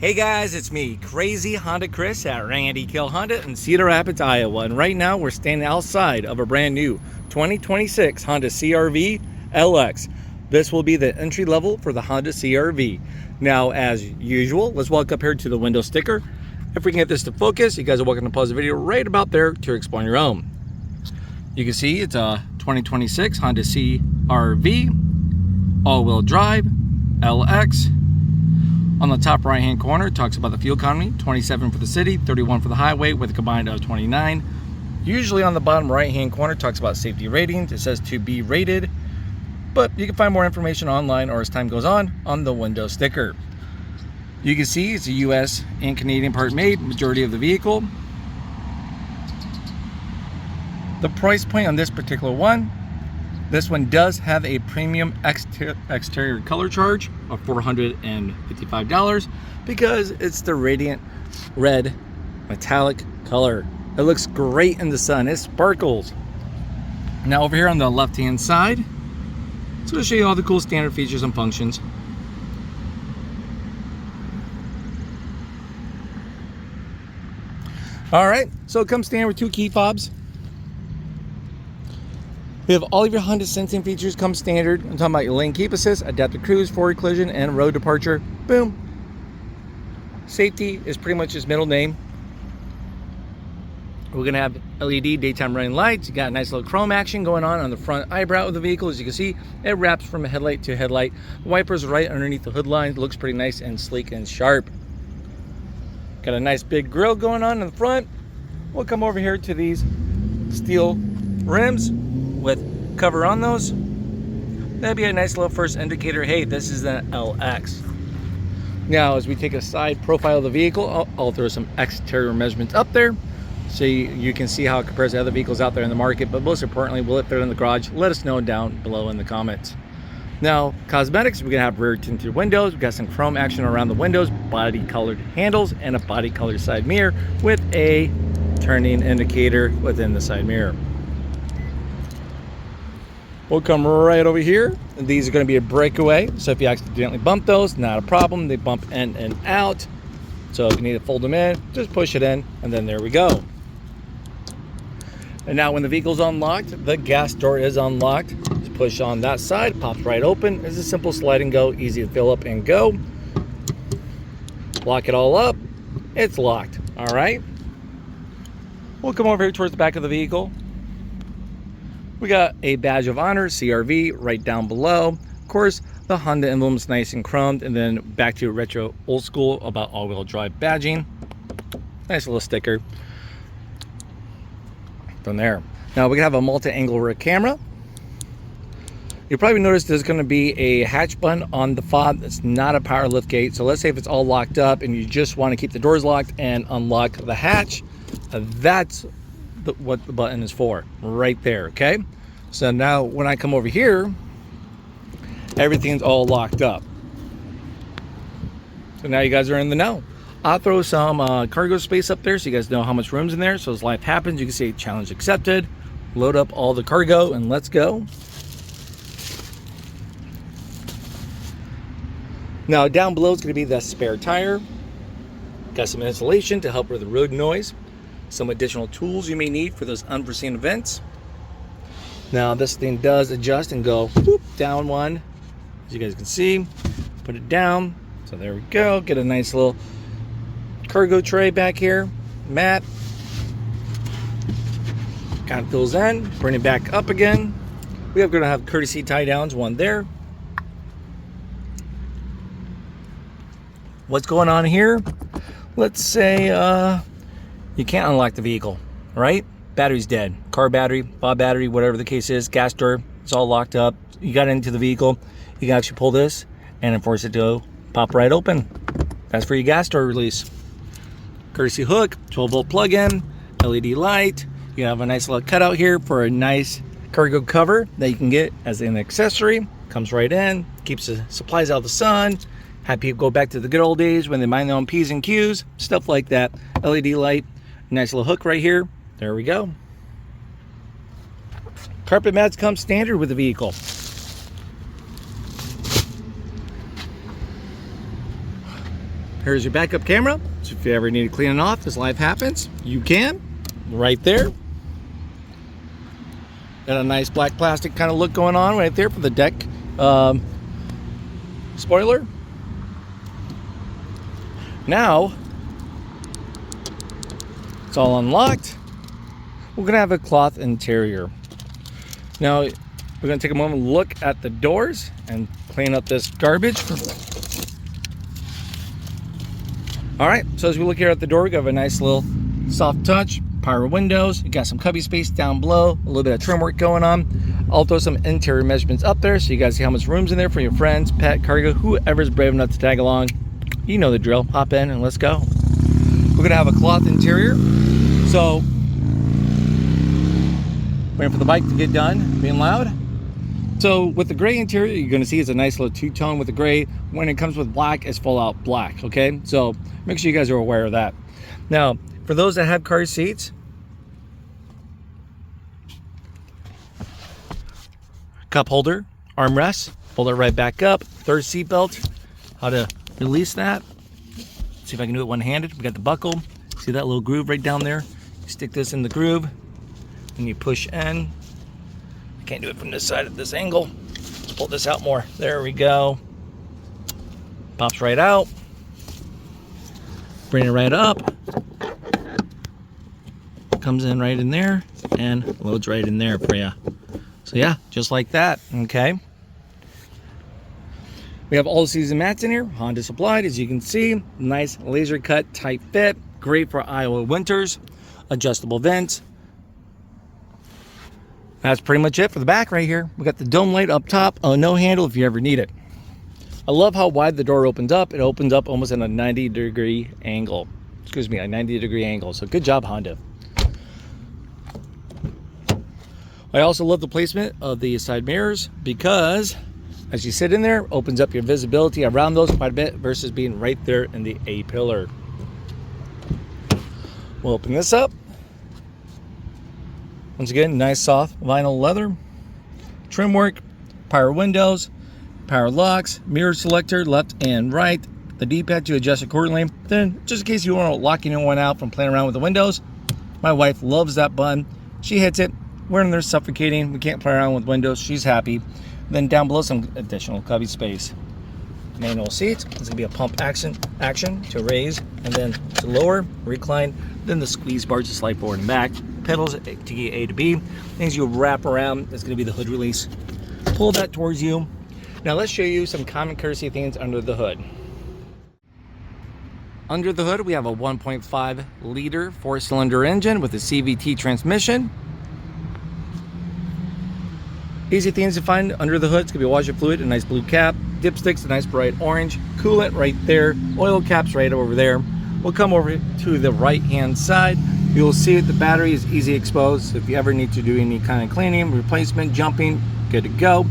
Hey guys, it's me, Crazy Honda Chris at Randy Kuehl Honda in Cedar Rapids, Iowa. And right now we're standing outside of a brand new 2026 Honda CR-V LX. This will be the entry level for the Honda CR-V. Now, as usual, let's walk up here to the window sticker. If we can get this to focus, you guys are welcome to pause the video right about there to explore your own. You can see it's a 2026 Honda CR-V, all-wheel drive, LX. On the top right hand corner, it talks about the fuel economy, 27 for the city, 31 for the highway with a combined of 29. Usually on the bottom right hand corner, it talks about safety ratings. It says to be rated, but you can find more information online or as time goes on the window sticker. You can see it's a US and Canadian part made, majority of the vehicle. The price point on this particular one, this one does have a premium exterior color charge of $455 because it's the radiant red metallic color. It looks great in the sun. It sparkles. Now over here on the left hand side, it's going to show you all the cool standard features and functions. Alright, so it comes standard with 2 key fobs. We have all of your Honda sensing features come standard. I'm talking about your lane keep assist, adaptive cruise, forward collision, and road departure. Boom. Safety is pretty much his middle name. We're going to have LED daytime running lights. You got a nice little chrome action going on the front eyebrow of the vehicle. As you can see, it wraps from a headlight to headlight. Wipers right underneath the hood line. Looks pretty nice and sleek and sharp. Got a nice big grille going on in the front. We'll come over here to these steel rims with cover on those. That'd be a nice little first indicator, hey, this is an LX. Now as we take a side profile of the vehicle, I'll throw some exterior measurements up there so you can see how it compares to other vehicles out there in the market, but most importantly, will it fit in the garage? Let us know down below in the comments. Now, cosmetics, we're gonna have rear tinted windows. We've got some chrome action around the windows, body colored handles, and a body colored side mirror with a turning indicator within the side mirror. We'll come right over here. These are going to be a breakaway, so if you accidentally bump those, not a problem. They bump in and out. So if you need to fold them in, just push it in, and then there we go. And now when the vehicle's unlocked, the gas door is unlocked. Just push on that side, pops right open. It's a simple slide and go, easy to fill up and go. Lock it all up, it's locked. All right. We'll come over here towards the back of the vehicle. We got a badge of honor, CR-V, right down below. Of course, the Honda emblem's nice and chromed, and then back to retro old school about all-wheel drive badging. Nice little sticker from there. Now we have a multi-angle rear camera. You probably noticed there's going to be a hatch button on the fob. It's not a power lift gate. So let's say if it's all locked up and you just want to keep the doors locked and unlock the hatch, that's what the button is for right there. Okay, so now when I come over here, everything's all locked up. So now you guys are in the know. I'll throw some cargo space up there so you guys know how much room's in there. So as life happens, you can say challenge accepted, load up all the cargo, and let's go. Now down below is going to be the spare tire. Got some insulation to help with the road noise. Some additional tools you may need for those unforeseen events. Now this thing does adjust and go whoop, down one, as you guys can see. Put it down, so there we go. Get a nice little cargo tray back here, mat. Kind of fills in, bring it back up again. We are going to have courtesy tie downs, one there. What's going on here? Let's say you can't unlock the vehicle, right? Battery's dead. Car battery, fob battery, whatever the case is, gas door, it's all locked up. You got into the vehicle, you can actually pull this and force it to pop right open. That's for your gas door release. Courtesy hook, 12-volt plug-in, LED light. You have a nice little cutout here for a nice cargo cover that you can get as an accessory. Comes right in, keeps the supplies out of the sun. Have people go back to the good old days when they mind their own P's and Q's, stuff like that. LED light. Nice little hook right here. There we go. Carpet mats come standard with the vehicle. Here's your backup camera. So if you ever need to clean it off, this life happens, you can. Right there. Got a nice black plastic kind of look going on right there for the deck spoiler. Now, it's all unlocked. We're gonna have a cloth interior. Now, we're gonna take a moment to look at the doors and clean up this garbage. All right, so as we look here at the door, we got a nice little soft touch, power windows. You got some cubby space down below, a little bit of trim work going on. I'll throw some interior measurements up there so you guys see how much room's in there for your friends, pet, cargo, whoever's brave enough to tag along. You know the drill. Hop in and let's go. We're gonna have a cloth interior. So, waiting for the bike to get done, being loud. So with the gray interior, you're gonna see it's a nice little two-tone with the gray. When it comes with black, it's full out black, okay? So make sure you guys are aware of that. Now, for those that have car seats, cup holder, armrest, pull it right back up, third seat belt, how to release that. See if I can do it one-handed. We got the buckle, see that little groove right down there? You stick this in the groove, and you push in. I can't do it from this side at this angle. Let's pull this out more. There we go. Pops right out. Bring it right up. Comes in right in there and loads right in there for you. So yeah, just like that, okay? We have all season mats in here, Honda supplied, as you can see. Nice laser cut, tight fit, great for Iowa winters. Adjustable vents. That's pretty much it for the back right here. We got the dome light up top, a no handle if you ever need it. I love how wide the door opens up. It opens up almost in a 90-degree angle. Excuse me, a 90-degree angle. So good job, Honda. I also love the placement of the side mirrors because as you sit in there, opens up your visibility around those quite a bit versus being right there in the A-pillar. We'll open this up. Once again, nice soft vinyl leather, trim work, power windows, power locks, mirror selector left and right, the D-pad to adjust accordingly. Then, just in case you want to lock anyone out from playing around with the windows, my wife loves that button. She hits it. We're in there suffocating. We can't play around with windows. She's happy. Then down below, some additional cubby space. Manual seats. It's going to be a pump action to raise and then to lower, recline. Then the squeeze bar to slide forward and back. Pedals to get A to B. Things you wrap around, it's going to be the hood release. Pull that towards you. Now let's show you some common courtesy things under the hood. Under the hood, we have a 1.5 liter 4-cylinder engine with a CVT transmission. Easy things to find under the hood. It's going to be washer fluid, a nice blue cap, dipsticks, a nice bright orange, coolant right there, oil caps right over there. We'll come over to the right hand side. You'll see the battery is easy exposed. So if you ever need to do any kind of cleaning, replacement, jumping, good to go.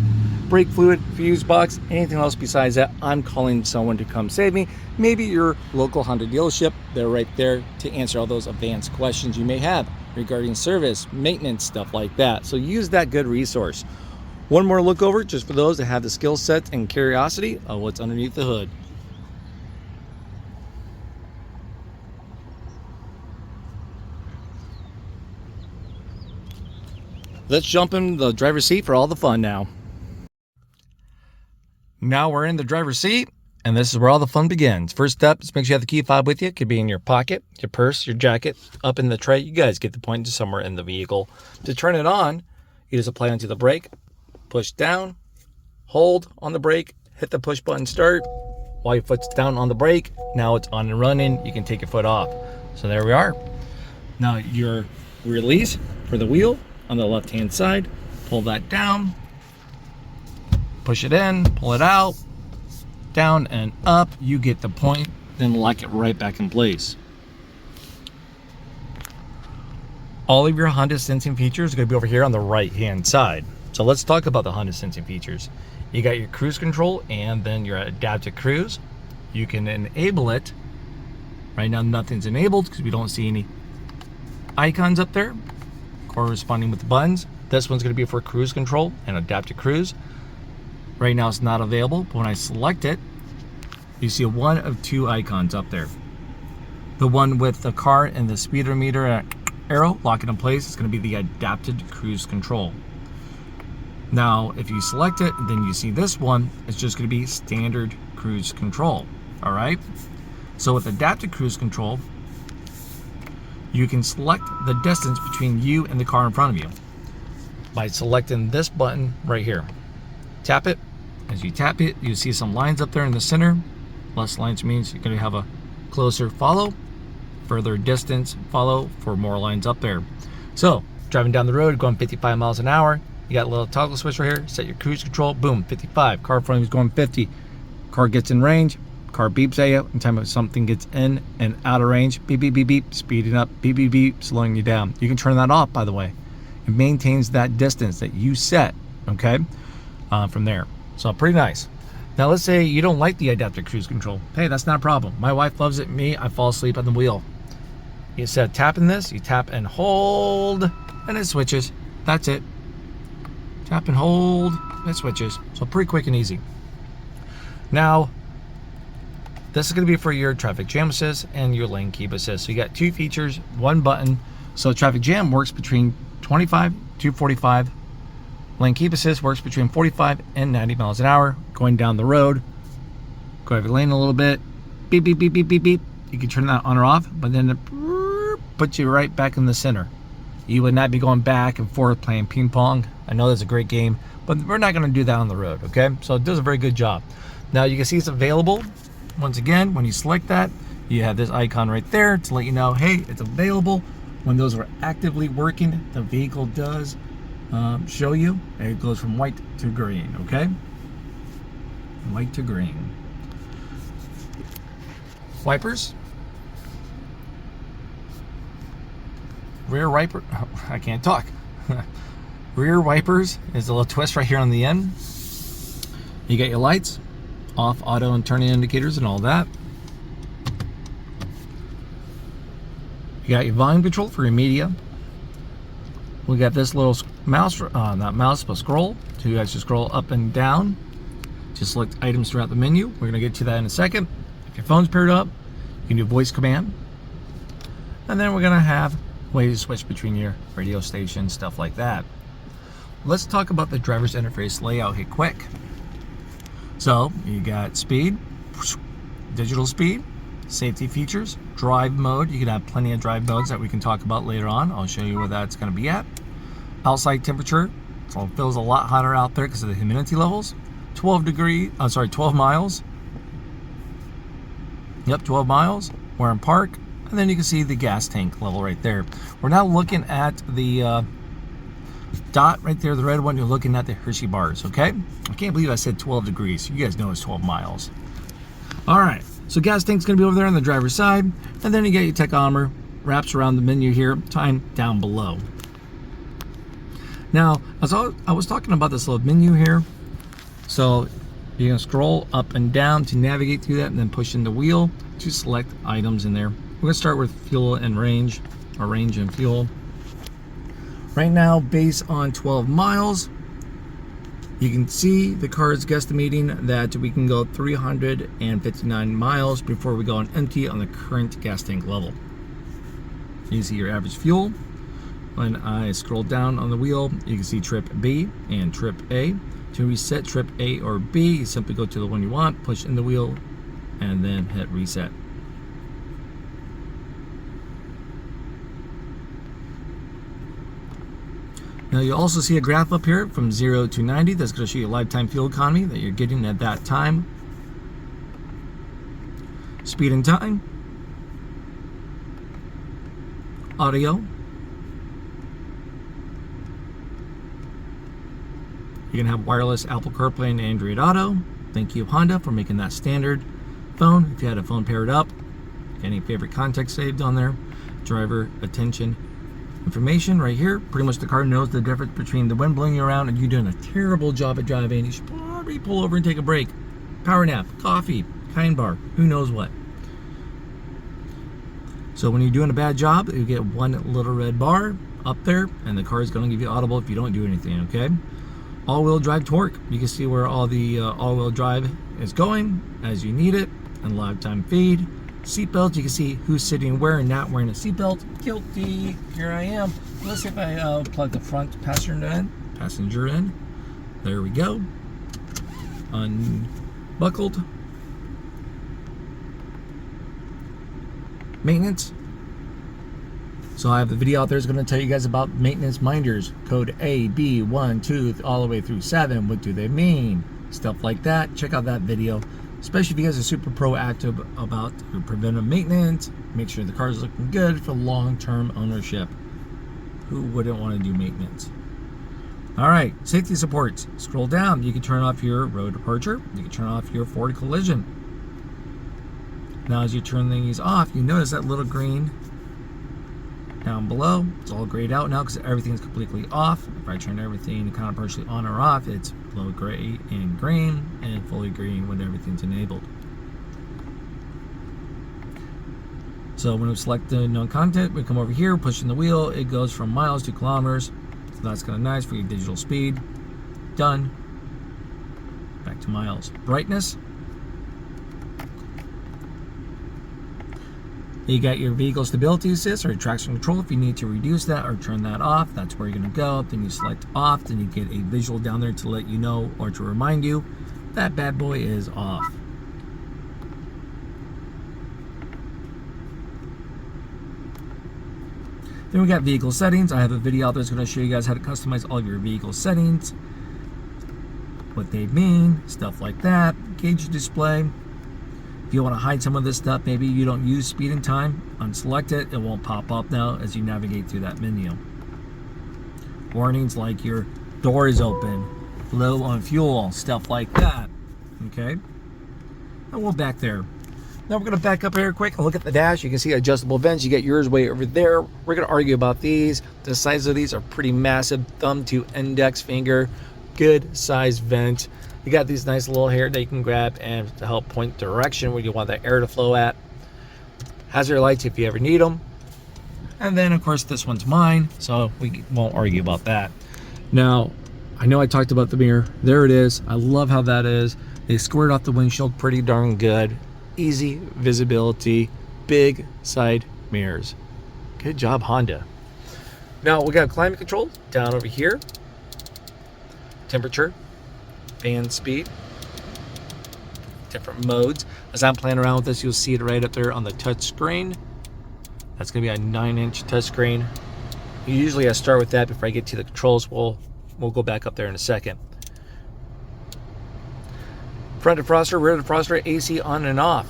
Brake fluid, fuse box, anything else besides that, I'm calling someone to come save me. Maybe your local Honda dealership. They're right there to answer all those advanced questions you may have regarding service, maintenance, stuff like that. So use that good resource. One more look over just for those that have the skill set and curiosity of what's underneath the hood. Let's jump in the driver's seat for all the fun now. Now we're in the driver's seat, and this is where all the fun begins. First step is make sure you have the key fob with you. It could be in your pocket, your purse, your jacket, up in the tray. You guys get the point, to somewhere in the vehicle. To turn it on, you just apply onto the brake, push down, hold on the brake, hit the push button start. While your foot's down on the brake, now it's on and running. You can take your foot off. So there we are. Now your release for the wheel on the left hand side, pull that down, push it in, pull it out, down and up. You get the point, then lock it right back in place. All of your Honda sensing features are going to be over here on the right hand side. So let's talk about the Honda sensing features. You got your cruise control and then your adaptive cruise. You can enable it. Right now nothing's enabled because we don't see any icons up there corresponding with the buttons. This one's going to be for cruise control and adaptive cruise. Right now it's not available, but when I select it, you see one of two icons up there. The one with the car and the speedometer arrow locking in place is going to be the adapted cruise control. Now, if you select it, then you see this one, it's just going to be standard cruise control. All right. So with adapted cruise control, you can select the distance between you and the car in front of you by selecting this button right here. Tap it. As you tap it, you see some lines up there in the center. Less lines means you're going to have a closer follow, further distance follow for more lines up there. So driving down the road, going 55 miles an hour, you got a little toggle switch right here, set your cruise control, boom, 55. Car in front of you is going 50. Car gets in range, car beeps at you. Anytime something gets in and out of range, beep, beep, beep, beep, speeding up, beep, beep, beep, slowing you down. You can turn that off, by the way. It maintains that distance that you set, okay, from there. So pretty nice. Now let's say you don't like the adaptive cruise control. Hey, that's not a problem. My wife loves it. Me, I fall asleep on the wheel. You said tapping this, you tap and hold, and it switches. That's it. Tap and hold, it switches. So pretty quick and easy. Now, this is going to be for your traffic jam assist and your lane keep assist. So you got two features, one button. So traffic jam works between 25 to 45. Lane keep assist works between 45 and 90 miles an hour. Going down the road, go out of your lane a little bit, beep, beep, beep, beep, beep, beep. You can turn that on or off, but then it puts you right back in the center. You would not be going back and forth playing ping pong. I know that's a great game, but we're not going to do that on the road, okay? So it does a very good job. Now you can see it's available. Once again, when you select that, you have this icon right there to let you know, hey, it's available. When those are actively working, the vehicle does show you, and it goes from white to green, okay? White to green. Wipers. Rear wiper, oh, I can't talk. Rear wipers is a little twist right here on the end. You got your lights, off, auto, and turning indicators and all that. You got your volume control for your media. We got this little mouse, not mouse, but scroll to actually scroll up and down to select items throughout the menu. We're going to get to that in a second. If your phone's paired up, you can do voice command. And then we're going to have ways to switch between your radio stations, stuff like that. Let's talk about the driver's interface layout here quick. So you got speed, digital speed, safety features, drive mode. You can have plenty of drive modes that we can talk about later on. I'll show you where that's going to be at. Outside temperature, so it feels a lot hotter out there because of the humidity levels. 12 miles. Yep, 12 miles. We're in park. And then you can see the gas tank level right there. We're now looking at the dot right there, the red one. You're looking at the Hershey bars, okay? I can't believe I said 12 degrees. You guys know it's 12 miles. All right, so gas tank's gonna be over there on the driver's side. And then you get your tachometer, wraps around the menu here, time down below. Now, I was talking about this little menu here. So you're gonna scroll up and down to navigate through that and then push in the wheel to select items in there. We're gonna start with fuel and range, or range and fuel. Right now, based on 12 miles, you can see the car is guesstimating that we can go 359 miles before we go on empty on the current gas tank level. You can see your average fuel. When I scroll down on the wheel, you can see trip B and trip A. To reset trip A or B, you simply go to the one you want, push in the wheel, and then hit reset. Now you also see a graph up here from 0 to 90. That's going to show you lifetime fuel economy that you're getting at that time. Speed and time. Audio. You can have wireless Apple CarPlay and Android Auto. Thank you, Honda, for making that standard phone. If you had a phone paired up, any favorite contacts saved on there. Driver attention information right here. Pretty much the car knows the difference between the wind blowing you around and you doing a terrible job at driving. You should probably pull over and take a break. Power nap, coffee, kind bar, who knows what. So when you're doing a bad job, you get one little red bar up there, and the car is going to give you audible if you don't do anything, okay? All-wheel drive torque. You can see where all the all-wheel drive is going as you need it. and live time feed. Seatbelt, you can see who's sitting where and not wearing a seatbelt. Guilty. Here I am. Let's see if I plug the front passenger in. There we go. Unbuckled. Maintenance. So I have a video out there that's going to tell you guys about maintenance minders. Code A, B, 1, 2, all the way through 7. What do they mean? Stuff like that. Check out that video. Especially if you guys are super proactive about your preventive maintenance. Make sure the car is looking good for long-term ownership. Who wouldn't want to do maintenance? All right, safety supports. Scroll down. You can turn off your road departure. You can turn off your forward collision. Now as you turn these off, you notice that little green down below. It's all grayed out now because everything's completely off. If I turn everything kind of partially on or off, it's low gray and green, and fully green when everything's enabled. So when we select the known content, we come over here, pushing the wheel, it goes from miles to kilometers. So that's kind of nice for your digital speed. Done. Back to miles. Brightness. You got your vehicle stability assist or traction control. If you need to reduce that or turn that off, that's where you're going to go. Then you select off, then you get a visual down there to let you know or to remind you that bad boy is off. Then we got vehicle settings. I have a video out there that's going to show you guys how to customize all of your vehicle settings, what they mean, stuff like that. Gauge display. If you want to hide some of this stuff, maybe you don't use speed and time, unselect it. It won't pop up now as you navigate through that menu. Warnings like your door is open, low on fuel, stuff like that. Okay? And we'll back there. Now we're going to back up here quick and look at the dash. You can see adjustable vents. You get yours way over there. We're going to argue about these. The size of these are pretty massive. Thumb to index finger. Good size vent. You got these nice little hair that you can grab and to help point direction where you want that air to flow at. Hazard lights if you ever need them. And then of course this one's mine, so we won't argue about that. Now, I know I talked about the mirror. There it is. I love how that is. They squared off the windshield pretty darn good. Easy visibility, big side mirrors. Good job, Honda. Now we got climate control down over here. Temperature. Fan speed, different modes. As I'm playing around with this, you'll see it right up there on the touch screen. That's going to be a 9-inch touch screen. Usually I start with that before I get to the controls. We'll go back up there in a second. Front defroster, rear defroster, AC on and off.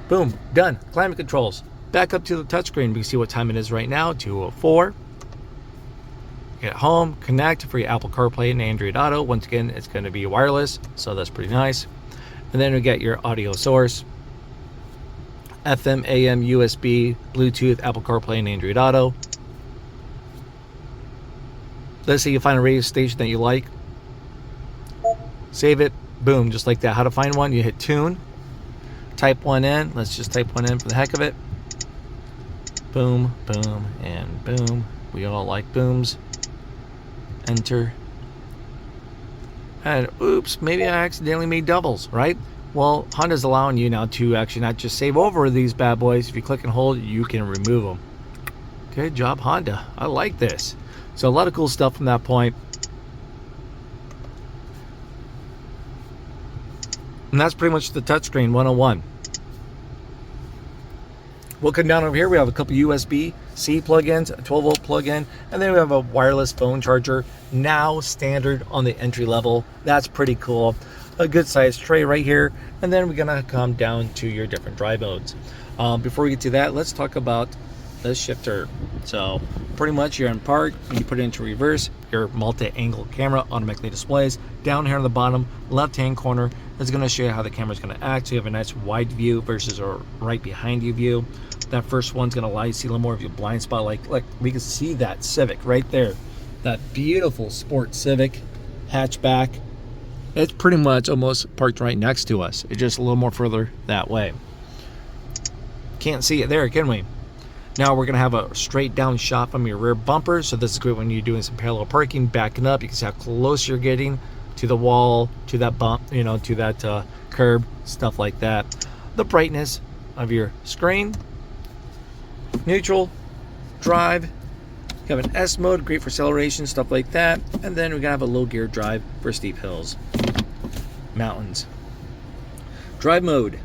Boom, done. Climate controls. Back up to the touch screen. We can see what time it is right now, 2:04. Get home, connect for your Apple CarPlay and Android Auto. Once again, it's going to be wireless, so that's pretty nice. And then we get your audio source, FM, AM, USB, Bluetooth, Apple CarPlay and Android Auto. Let's say you find a radio station that you like. Save it, boom, just like that. How to find one, you hit tune, type one in. Let's just type one in for the heck of it. Boom, boom, and boom. We all like booms. Enter. And oops, maybe I accidentally made doubles, right? Well, Honda's allowing you now to actually not just save over these bad boys. If you click and hold, you can remove them. Good job, Honda. I like this. So a lot of cool stuff from that point. And that's pretty much the touchscreen 101. We'll come down over here. We have a couple USB-C plug-ins, a 12-volt plug-in, and then we have a wireless phone charger, now standard on the entry level. That's pretty cool. A good sized tray right here, and then we're gonna come down to your different drive modes. Before we get to that, let's talk about the shifter. So pretty much you're in park, you put it into reverse, your multi-angle camera automatically displays. Down here on the bottom left-hand corner is going to show you how the camera is going to act. So you have a nice wide view versus a right behind you view. That first one's going to allow you to see a little more of your blind spot. Like we can see that Civic right there, that beautiful sport Civic hatchback. It's pretty much almost parked right next to us. It's just a little more further that way. Can't see it there, can we? Now we're going to have a straight down shot from your rear bumper. So this is great when you're doing some parallel parking, backing up. You can see how close you're getting to the wall, to that bump, you know, to that curb, stuff like that. the brightness of your screen. Neutral, drive. You have an S mode, great for acceleration, stuff like that. And then we're gonna have a low gear drive for steep hills, mountains. Drive mode,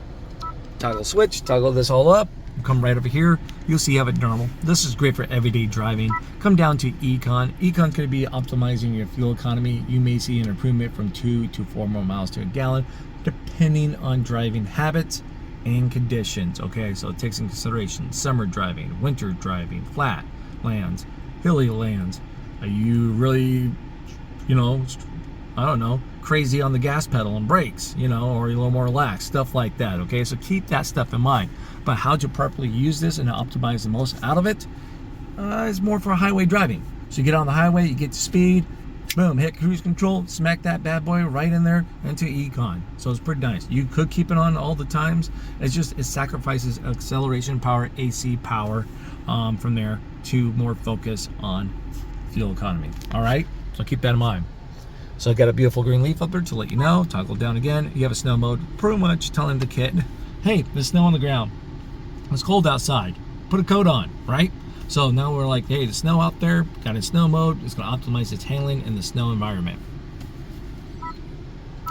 toggle switch, toggle this all up. Come right over here, you'll see you have it normal. This is great for everyday driving. Come down to Econ. Econ's going to be optimizing your fuel economy. You may see an improvement from 2 to 4 more miles to a gallon, depending on driving habits and conditions. Okay, so it takes in consideration summer driving, winter driving, flat lands, hilly lands. Are you really, I don't know, crazy on the gas pedal and brakes, or you're a little more relaxed, stuff like that. Okay, so keep that stuff in mind. But how to properly use this and optimize the most out of it is more for highway driving. So you get on the highway, you get to speed, boom, hit cruise control, smack that bad boy right in there into Econ. So it's pretty nice. You could keep it on all the times. It sacrifices acceleration power, AC power from there to more focus on fuel economy. All right, so keep that in mind. So I got a beautiful green leaf up there to let you know. Toggle down again. You have a snow mode. Pretty much telling the kid, hey, there's snow on the ground. It's cold outside. Put a coat on, right? So now we're like, hey, the snow out there, got in snow mode. It's going to optimize its handling in the snow environment.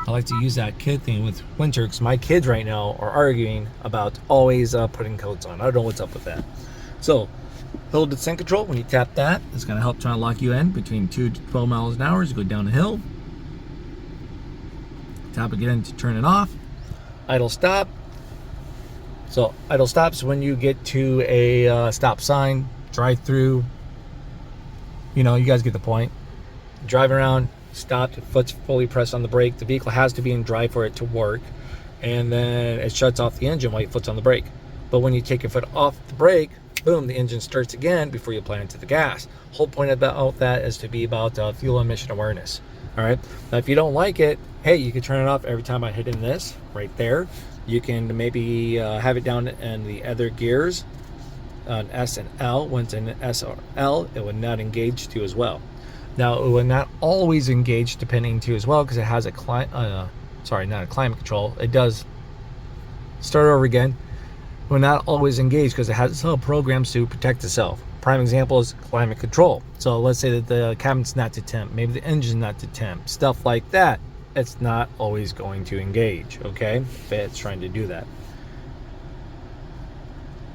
I like to use that kid thing with winter because my kids right now are arguing about always putting coats on. I don't know what's up with that. So hill descent control, when you tap that, it's going to help try to lock you in between 2 to 12 miles an hour as you go down the hill. Tap it again to turn it off. Idle stop. So idle stops when you get to a stop sign, drive through. You guys get the point. Drive around, stop, foot's fully pressed on the brake. The vehicle has to be in drive for it to work. And then it shuts off the engine while your foot's on the brake. But when you take your foot off the brake, boom, the engine starts again before you apply into the gas. Whole point about that is to be about fuel emission awareness. All right. Now, if you don't like it, hey, you can turn it off every time I hit in this right there. You can maybe have it down in the other gears on S and L. Once in S or L, it would not engage to as well. Now, it will not always engage depending to as well because it has a not a climate control. It does start over again. It will not always engage because it has its little programs to protect itself. Prime example is climate control. So let's say that the cabin's not to temp, maybe the engine's not to temp, stuff like that. It's not always going to engage, okay, if it's trying to do that.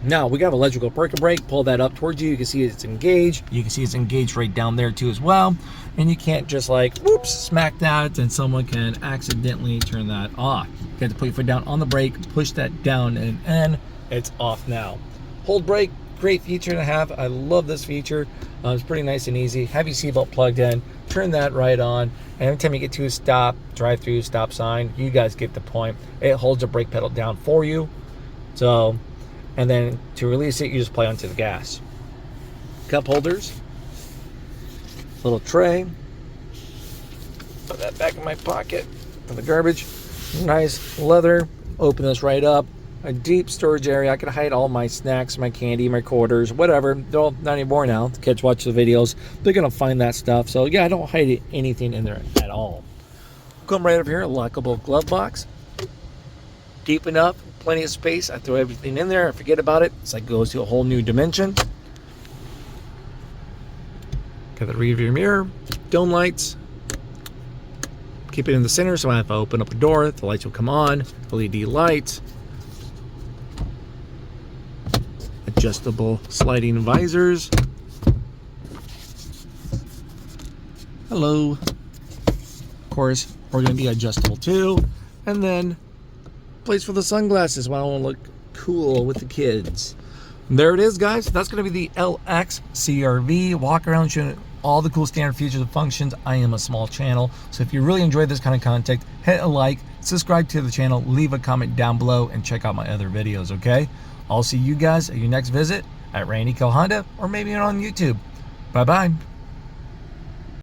Now we got electrical park and brake. Pull that up towards you. You can see it's engaged. You can see it's engaged right down there too as well. And you can't just like, whoops, smack that and someone can accidentally turn that off. You have to put your foot down on the brake, push that down and it's off now. Hold brake, great feature to have. I love this feature. It's pretty nice and easy. Have your seatbelt plugged in, turn that right on, and every time you get to a stop, drive through, stop sign, you guys get the point. It holds the brake pedal down for you. So, and then to release it, you just play onto the gas. Cup holders, little tray. Put that back in my pocket for the garbage. Nice leather. Open this right up. A deep storage area. I can hide all my snacks, my candy, my quarters, whatever. They're all not anymore now. The kids watch the videos. They're going to find that stuff. So, yeah, I don't hide anything in there at all. Come right over here. A lockable glove box. Deep enough. Plenty of space. I throw everything in there. I forget about it. It's like it goes to a whole new dimension. Got the rear view mirror. Dome lights. Keep it in the center so if I open up a door, the lights will come on. LED lights. Adjustable sliding visors. Hello. Of course, we're going to be adjustable too. And then place for the sunglasses when I want to look cool with the kids. And there it is, guys. That's going to be the LX CRV Walkaround, showing all the cool standard features and functions. I am a small channel, so if you really enjoyed this kind of content, hit a like, subscribe to the channel, leave a comment down below, and check out my other videos, okay? I'll see you guys at your next visit at Randy Kuehl Honda, or maybe on YouTube. Bye-bye.